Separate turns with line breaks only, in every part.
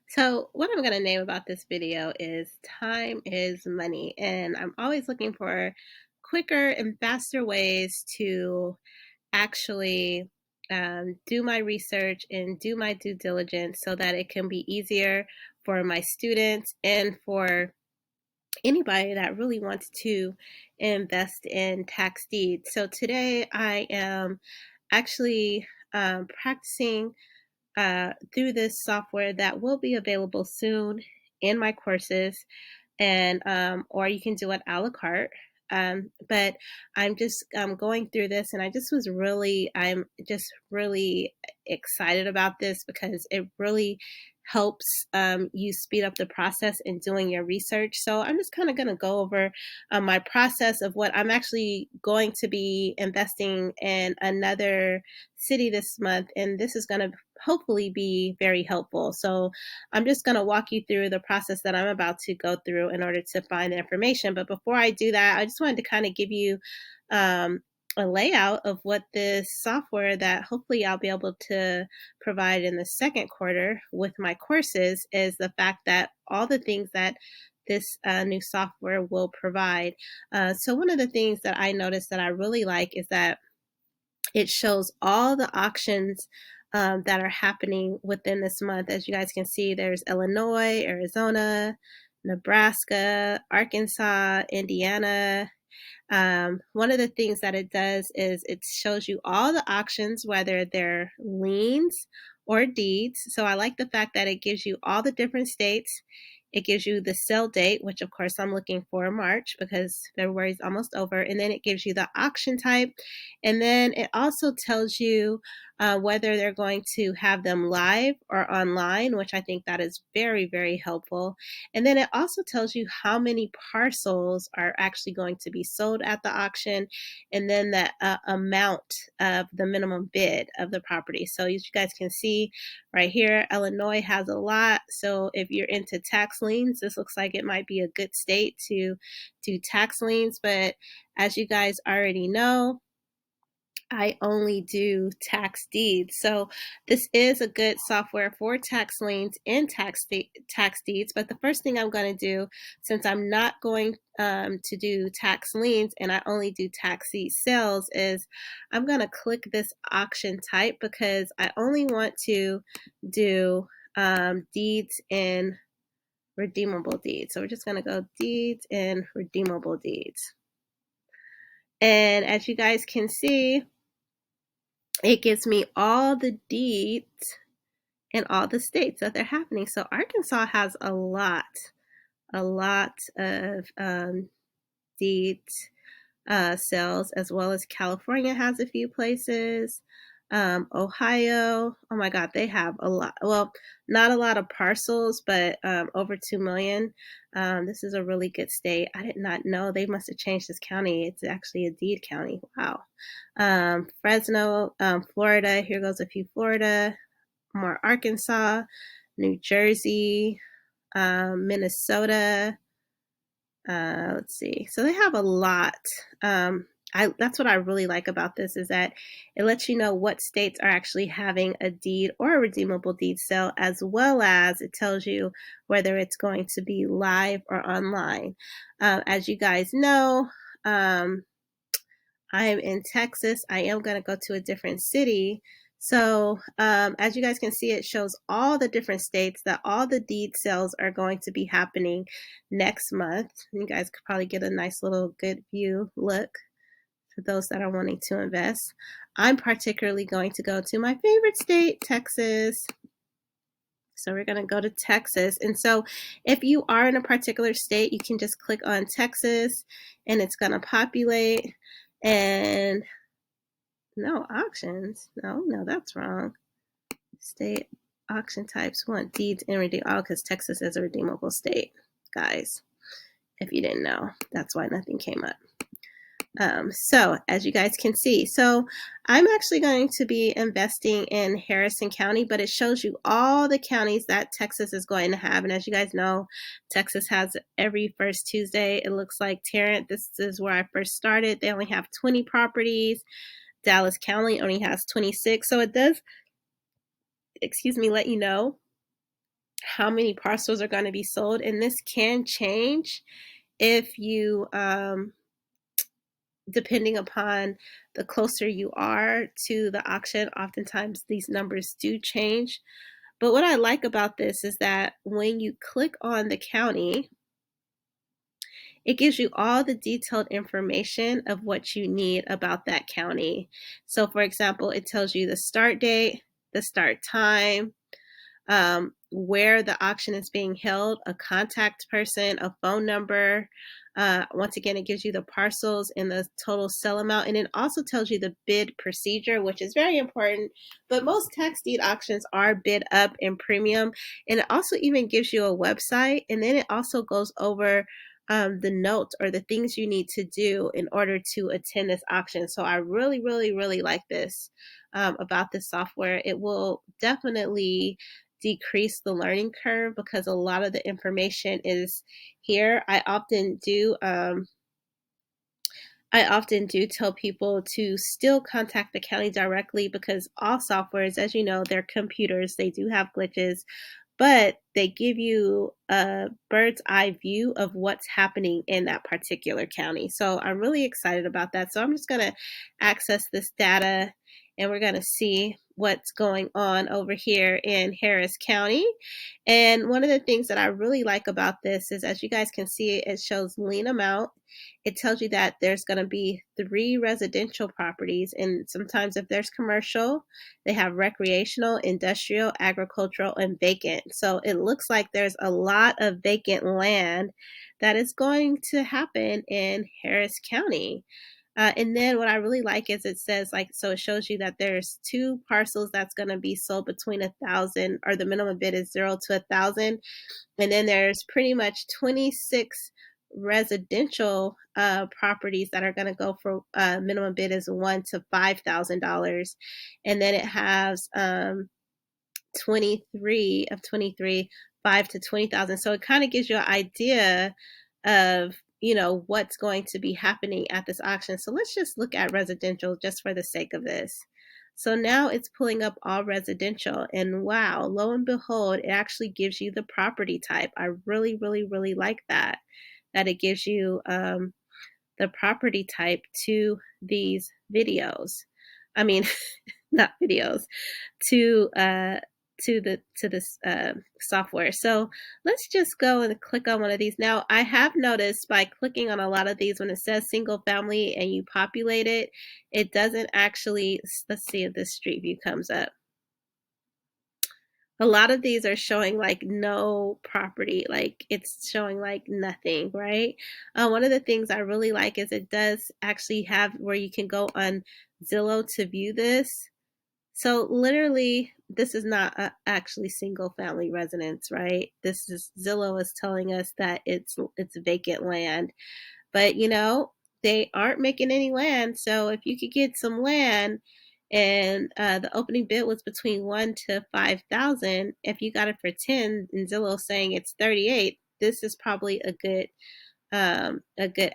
So, what I'm going to name about this video is Time is Money. And I'm always looking for quicker and faster ways to actually do my research and do my due diligence so that it can be easier for my students and for anybody that really wants to invest in tax deeds. So, today I am actually practicing through this software that will be available soon in my courses, and or you can do it a la carte. But I'm just going through this, and I'm just really excited about this because it really helps you speed up the process in doing your research. So I'm just kind of going to go over my process of what I'm actually going to be investing in another city this month, and this is going to hopefully be very helpful. So I'm just going to walk you through the process that I'm about to go through in order to find the information. But before I do that, I just wanted to kind of give you um, a layout of what this software that hopefully I'll be able to provide in the second quarter with my courses is the fact that all the things that this new software will provide. So one of the things that I noticed that I really like is that it shows all the auctions that are happening within this month. As you guys can see, there's Illinois, Arizona, Nebraska, Arkansas, Indiana. One of the things that it does is it shows you all the auctions, whether they're liens or deeds. So I like the fact that it gives you all the different states. It gives you the sale date, which of course I'm looking for March because February is almost over. And then it gives you the auction type. And then it also tells you whether they're going to have them live or online, which I think that is very, very helpful. And then it also tells you how many parcels are actually going to be sold at the auction, and then the amount of the minimum bid of the property. So as you guys can see right here, Illinois has a lot. So if you're into tax liens, this looks like it might be a good state to do tax liens. But as you guys already know, I only do tax deeds. So this is a good software for tax liens and tax deeds. But the first thing I'm going to do, since I'm not going to do tax liens and I only do tax deed sales, is I'm going to click this auction type because I only want to do deeds and redeemable deeds. So we're just going to go deeds and redeemable deeds. And as you guys can see, it gives me all the deeds in all the states that they're happening. So Arkansas has a lot of deeds sales, as well as California has a few places. Ohio, oh my God, they have a lot. Well, not a lot of parcels, but over 2 million. This is a really good state. I did not know. They must have changed this county. It's actually a deed county. Wow. Fresno, Florida. Here goes a few Florida, more Arkansas, New Jersey, Minnesota. Let's see. So they have a lot. That's what I really like about this is that it lets you know what states are actually having a deed or a redeemable deed sale, as well as it tells you whether it's going to be live or online. As you guys know, I am in Texas. I am going to go to a different city. So as you guys can see, it shows all the different states that all the deed sales are going to be happening next month. You guys could probably get a nice little good view look for those that are wanting to invest. I'm particularly going to go to my favorite state, Texas. So we're going to go to Texas. And so if you are in a particular state, you can just click on Texas and it's going to populate. And no auctions. No, that's wrong. State auction types want deeds and redeem. Oh, because Texas is a redeemable state, guys. If you didn't know, that's why nothing came up. So as you guys can see, so I'm actually going to be investing in Harrison County, but it shows you all the counties that Texas is going to have. And as you guys know, Texas has every first Tuesday. It looks like Tarrant, this is where I first started. They only have 20 properties. Dallas County only has 26. So it does, let you know how many parcels are going to be sold, and this can change if you depending upon the closer you are to the auction. Oftentimes these numbers do change. But what I like about this is that when you click on the county, it gives you all the detailed information of what you need about that county. So, for example, it tells you the start date, the start time, where the auction is being held, a contact person, a phone number. Once again, it gives you the parcels and the total sell amount. And it also tells you the bid procedure, which is very important. But most tax deed auctions are bid up in premium. And it also even gives you a website. And then it also goes over the notes or the things you need to do in order to attend this auction. So I really, really, really like this about this software. It will definitely decrease the learning curve because a lot of the information is here. I often do tell people to still contact the county directly because all softwares, as you know, they're computers. They do have glitches, but they give you a bird's eye view of what's happening in that particular county. So I'm really excited about that. So I'm just going to access this data and we're going to see what's going on over here in Harris County. And one of the things that I really like about this is, as you guys can see, it shows lien amount. It tells you that there's going to be 3 residential properties, and sometimes if there's commercial, they have recreational, industrial, agricultural, and vacant. So it looks like there's a lot of vacant land that is going to happen in Harris County. And then what I really like is it says, like, so it shows you that there's 2 parcels that's going to be sold between 1,000, or the minimum bid is 0 to 1,000. And then there's pretty much 26 residential properties that are going to go for minimum bid is $1,000 to $5,000. And then it has 23 of 23, 5 to 20,000. So it kind of gives you an idea of, you know, what's going to be happening at this auction. So let's just look at residential just for the sake of this. So now it's pulling up all residential, and wow, lo and behold, it actually gives you the property type. I really, really, really like that it gives you the property type to these videos. I mean, not videos, to this software. So let's just go and click on one of these. Now, I have noticed by clicking on a lot of these, when it says single family and you populate it, it doesn't actually, let's see if this street view comes up. A lot of these are showing like no property, like it's showing like nothing, right? One of the things I really like is it does actually have where you can go on Zillow to view this. So literally, this is not actually single family residence, right? This is, Zillow is telling us that it's vacant land, but you know, they aren't making any land. So if you could get some land, and the opening bid was between 1 to 5,000, if you got it for 10, and Zillow saying it's 38, this is probably a good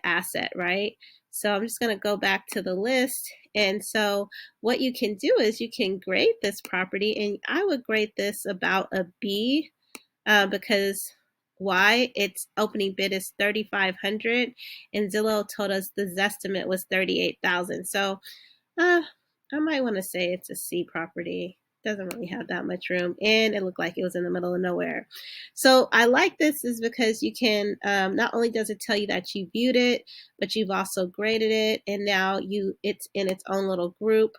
asset, right? So I'm just going to go back to the list. And so what you can do is you can grade this property, and I would grade this about a B because why? Its opening bid is 3,500, and Zillow told us the Zestimate was 38,000. So I might want to say it's a C property. Doesn't really have that much room, and it looked like it was in the middle of nowhere. So I like this is because you can, not only does it tell you that you viewed it, but you've also graded it, and now it's in its own little group,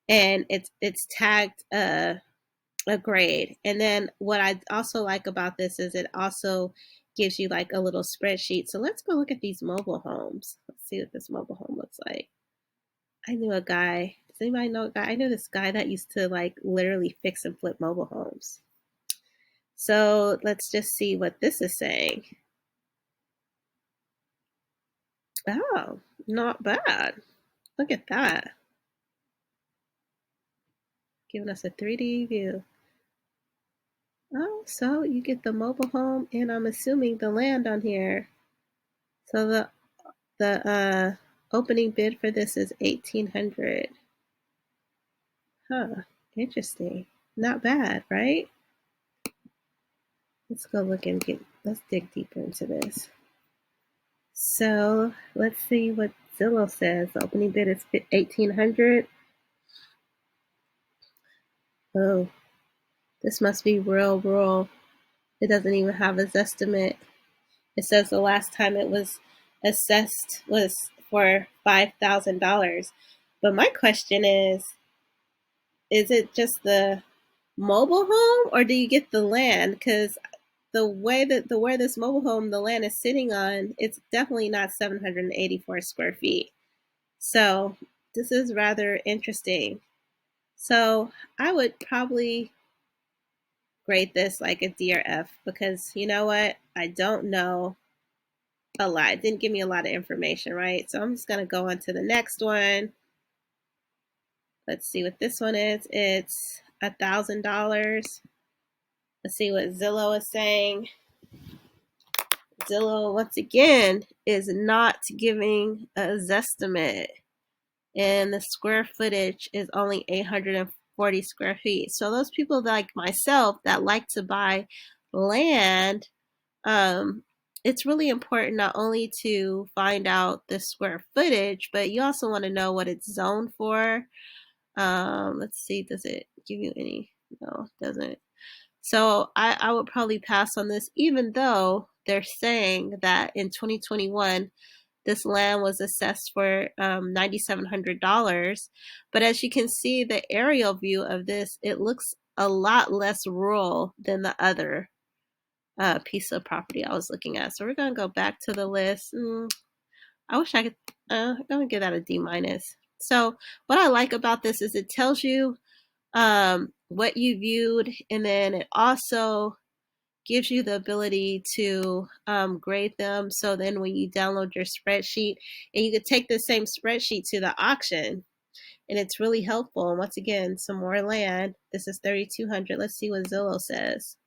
and it's tagged a grade. And then what I also like about this is it also gives you like a little spreadsheet. So let's go look at these mobile homes. Let's see what this mobile home looks like. I knew a guy. Does anybody know a guy? I know this guy that used to like literally fix and flip mobile homes. So let's just see what this is saying. Oh, not bad. Look at that. Giving us a 3D view. Oh, so you get the mobile home, and I'm assuming the land on here. So the opening bid for this is 1,800. Huh, interesting. Not bad, right? let's go look and let's dig deeper into this. So let's see what Zillow says. The opening bid is 1,800. Oh, this must be real rural. It doesn't even have a estimate. It says the last time it was assessed was for $5,000. But my question is it just the mobile home or do you get the land? Because the way that where this mobile home, the land is sitting on, it's definitely not 784 square feet. So this is rather interesting. So I would probably grade this like a D or F because you know what? I don't know a lot. It didn't give me a lot of information, right? So I'm just going to go on to the next one. Let's see what this one is. It's $1,000. Let's see what Zillow is saying. Zillow, once again, is not giving a Zestimate. And the square footage is only 840 square feet. So those people like myself that like to buy land, it's really important not only to find out the square footage, but you also want to know what it's zoned for. Let's see, does it give you any? No, it doesn't. So I would probably pass on this, even though they're saying that in 2021, this land was assessed for $9,700. But as you can see, the aerial view of this, it looks a lot less rural than the other piece of property I was looking at. So we're going to go back to the list. I wish I could, I'm going to give that a D minus. So what I like about this is it tells you what you viewed, and then it also gives you the ability to grade them. So then when you download your spreadsheet, and you could take the same spreadsheet to the auction, and it's really helpful. And once again, some more land. This is 3,200. Let's see what Zillow says.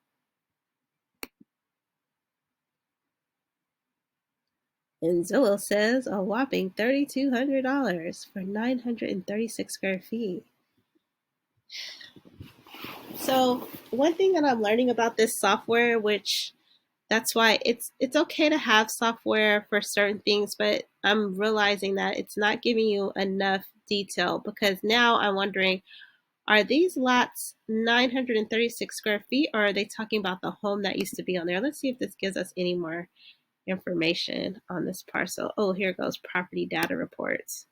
And Zillow says a whopping $3,200 for 936 square feet. So one thing that I'm learning about this software, which that's why it's okay to have software for certain things, but I'm realizing that it's not giving you enough detail because now I'm wondering, are these lots 936 square feet or are they talking about the home that used to be on there? Let's see if this gives us any more information on this parcel. Oh, here goes property data reports.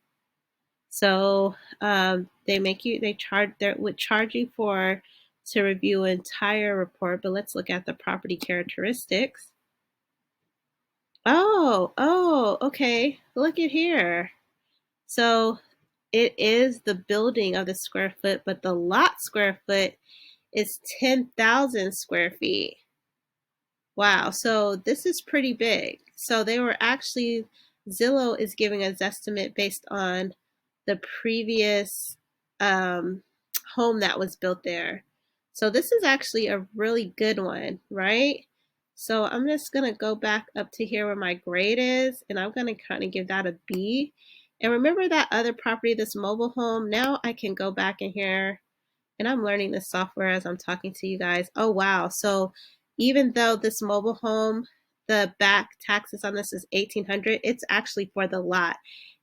So they would charge you to review an entire report, but let's look at the property characteristics. Oh, okay. Look at here. So it is the building of the square foot, but the lot square foot is 10,000 square feet. Wow, so this is pretty big. So they were actually, Zillow is giving us estimate based on the previous um, home that was built there. So this is actually a really good one, right? So I'm just going to go back up to here where my grade is, and I'm going to kind of give that a B. And remember that other property, this mobile home, now I can go back in here and I'm learning this software as I'm talking to you guys. Oh, wow. So even though this mobile home, the back taxes on this is 1,800, it's actually for the lot.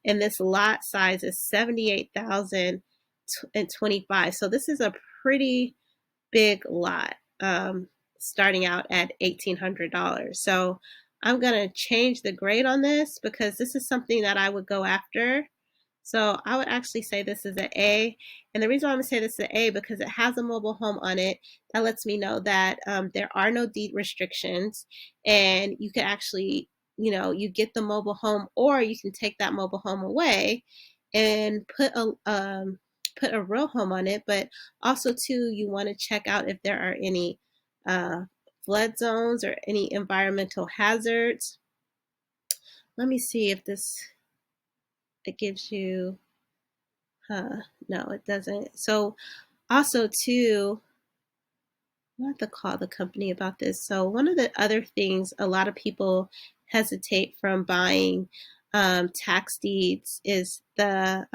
And this lot size is 78,025. So this is a pretty big lot, starting out at $1,800. So I'm going to change the grade on this because this is something that I would go after. So I would actually say this is an A. And the reason why I'm going to say this is an A because it has a mobile home on it. That lets me know that there are no deed restrictions. And you can actually, you get the mobile home or you can take that mobile home away and put a real home on it. But also, too, you want to check out if there are any flood zones or any environmental hazards. Let me see if it gives you, no, it doesn't. So also too, I have to call the company about this. So one of the other things a lot of people hesitate from buying tax deeds is the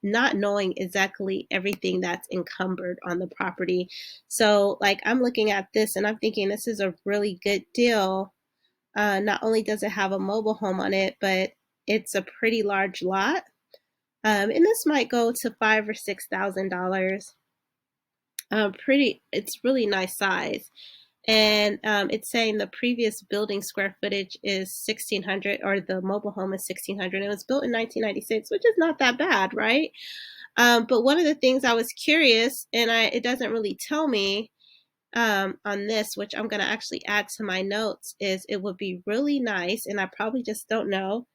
not knowing exactly everything that's encumbered on the property. So, like, I'm looking at this and I'm thinking this is a really good deal. Not only does it have a mobile home on it, but it's a pretty large lot. And this might go to $5,000 or $6,000. It's really nice size. And it's saying the previous building square footage is 1,600, or the mobile home is 1,600. It was built in 1996, which is not that bad, right? But one of the things I was curious, and it doesn't really tell me on this, which I'm going to actually add to my notes, is it would be really nice, and I probably just don't know,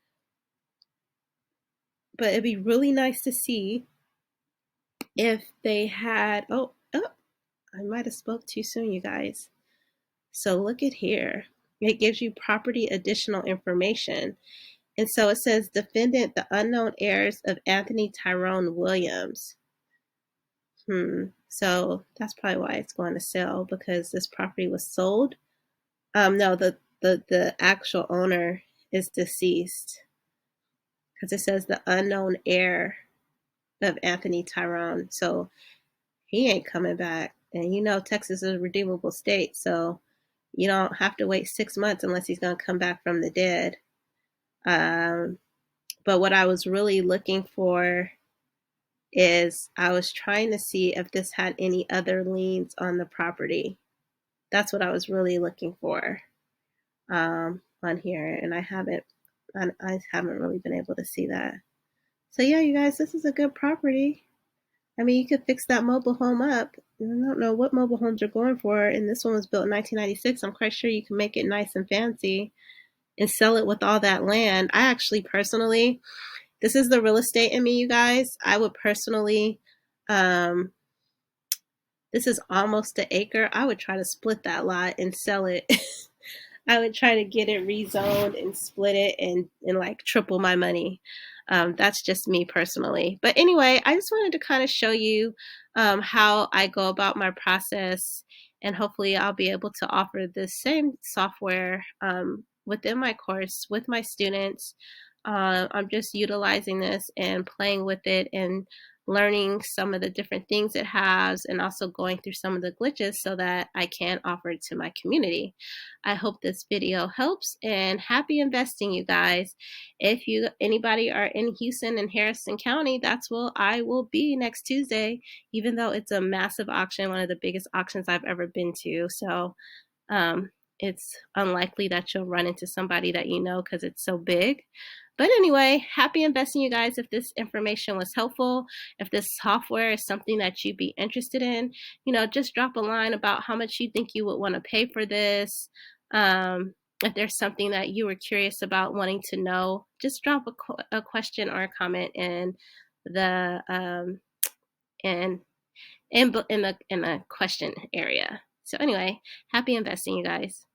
but it'd be really nice to see if they had, I might have spoke too soon, you guys. So look at here. It gives you property additional information. And so it says defendant, the unknown heirs of Anthony Tyrone Williams. So that's probably why it's going to sell, because this property was sold. No, the actual owner is deceased, because it says the unknown heir of Anthony Tyrone. So he ain't coming back. And you know, Texas is a redeemable state, so you don't have to wait 6 months unless he's going to come back from the dead. But what I was really looking for is I was trying to see if this had any other liens on the property. That's what I was really looking for on here, and I haven't really been able to see that. So yeah, you guys, this is a good property. I mean, you could fix that mobile home up. I don't know what mobile homes are going for, and this one was built in 1996. I'm quite sure you can make it nice and fancy and sell it with all that land. I actually personally, this is the real estate in me, you guys. I would personally, this is almost an acre. I would try to split that lot and sell it. I would try to get it rezoned and split it and like triple my money. That's just me personally. But anyway, I just wanted to kind of show you how I go about my process, and hopefully I'll be able to offer the same software within my course with my students. I'm just utilizing this and playing with it and learning some of the different things it has, and also going through some of the glitches so that I can offer it to my community. I hope this video helps, and happy investing, you guys. If anybody are in Houston and Harrison County, that's where I will be next Tuesday, even though it's a massive auction, one of the biggest auctions I've ever been to. So it's unlikely that you'll run into somebody that you know, because it's so big. But anyway, happy investing, you guys. If this information was helpful, if this software is something that you'd be interested in, just drop a line about how much you think you would want to pay for this. If there's something that you were curious about wanting to know, just drop a question or a comment in the in the question area. So anyway, happy investing, you guys.